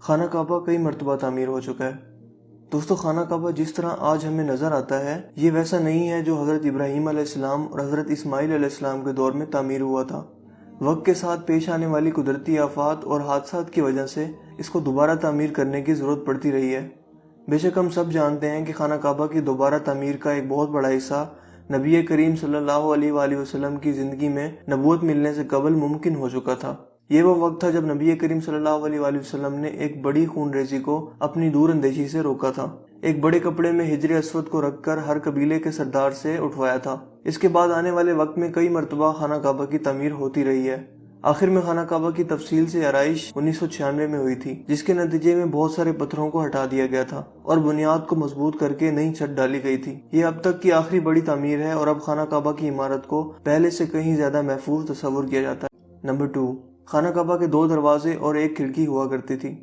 خانہ کعبہ کئی مرتبہ تعمیر ہو چکا ہے۔ دوستو، خانہ کعبہ جس طرح آج ہمیں نظر آتا ہے یہ ویسا نہیں ہے جو حضرت ابراہیم علیہ السلام اور حضرت اسماعیل علیہ السلام کے دور میں تعمیر ہوا تھا۔ وقت کے ساتھ پیش آنے والی قدرتی آفات اور حادثات کی وجہ سے اس کو دوبارہ تعمیر کرنے کی ضرورت پڑتی رہی ہے۔ بے شک ہم سب جانتے ہیں کہ خانہ کعبہ کی دوبارہ تعمیر کا ایک بہت بڑا حصہ نبی کریم صلی اللہ علیہ وآلہ وسلم کی زندگی میں نبوت ملنے سے قبل ممکن ہو چکا تھا۔ یہ وہ وقت تھا جب نبی کریم صلی اللہ علیہ وآلہ وسلم نے ایک بڑی خون ریزی کو اپنی دور اندیشی سے روکا تھا۔ ایک بڑے کپڑے میں حجر اسود کو رکھ کر ہر قبیلے کے سردار سے اٹھوایا تھا۔ اس کے بعد آنے والے وقت میں کئی مرتبہ خانہ کعبہ کی تعمیر ہوتی رہی ہے۔ آخر میں خانہ کعبہ کی تفصیل سے آرائش 1996 میں ہوئی تھی، جس کے نتیجے میں بہت سارے پتھروں کو ہٹا دیا گیا تھا اور بنیاد کو مضبوط کر کے نئی چھت ڈالی گئی تھی۔ یہ اب تک کی آخری بڑی تعمیر ہے اور اب خانہ کعبہ کی عمارت کو پہلے سے کہیں زیادہ محفوظ تصور کیا جاتا ہے۔ نمبر 2، خانہ کعبہ کے 2 دروازے اور ایک کھڑکی ہوا کرتی تھی۔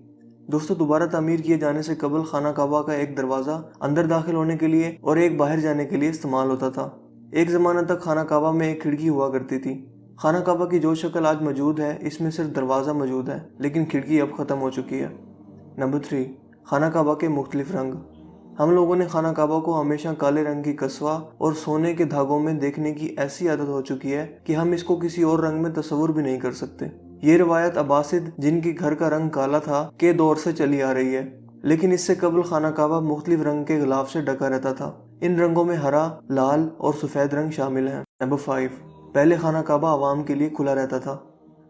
دوستو، دوبارہ تعمیر کیے جانے سے قبل خانہ کعبہ کا ایک دروازہ اندر داخل ہونے کے لیے اور ایک باہر جانے کے لیے استعمال ہوتا تھا۔ ایک زمانہ تک خانہ کعبہ میں ایک کھڑکی ہوا کرتی تھی۔ خانہ کعبہ کی جو شکل آج موجود ہے اس میں صرف دروازہ موجود ہے، لیکن کھڑکی اب ختم ہو چکی ہے۔ نمبر 3، خانہ کعبہ کے مختلف رنگ۔ ہم لوگوں نے خانہ کعبہ کو ہمیشہ کالے رنگ کی کسوہ اور سونے کے دھاگوں میں دیکھنے کی ایسی عادت ہو چکی ہے کہ ہم اس کو کسی اور رنگ میں تصور بھی نہیں کر سکتے۔ یہ روایت عباسد، جن کی گھر کا رنگ کالا تھا، کے دور سے چلی آ رہی ہے، لیکن اس سے قبل خانہ کعبہ مختلف رنگ کے غلاف سے ڈھکا رہتا تھا۔ ان رنگوں میں ہرا، لال اور سفید رنگ شامل ہیں۔ نمبر 5، پہلے خانہ کعبہ عوام کے لیے کھلا رہتا تھا۔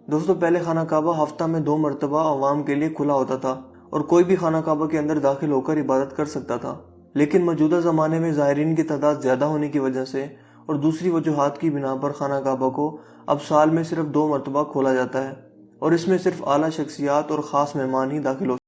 دوستو، پہلے خانہ کعبہ ہفتہ میں 2 مرتبہ عوام کے لیے کھلا ہوتا تھا اور کوئی بھی خانہ کعبہ کے اندر داخل ہو کر عبادت کر سکتا تھا، لیکن موجودہ زمانے میں زائرین کی تعداد زیادہ ہونے کی وجہ سے اور دوسری وجوہات کی بنا پر خانہ کعبہ کو اب سال میں صرف 2 مرتبہ کھولا جاتا ہے اور اس میں صرف اعلیٰ شخصیات اور خاص مہمان ہی داخل ہو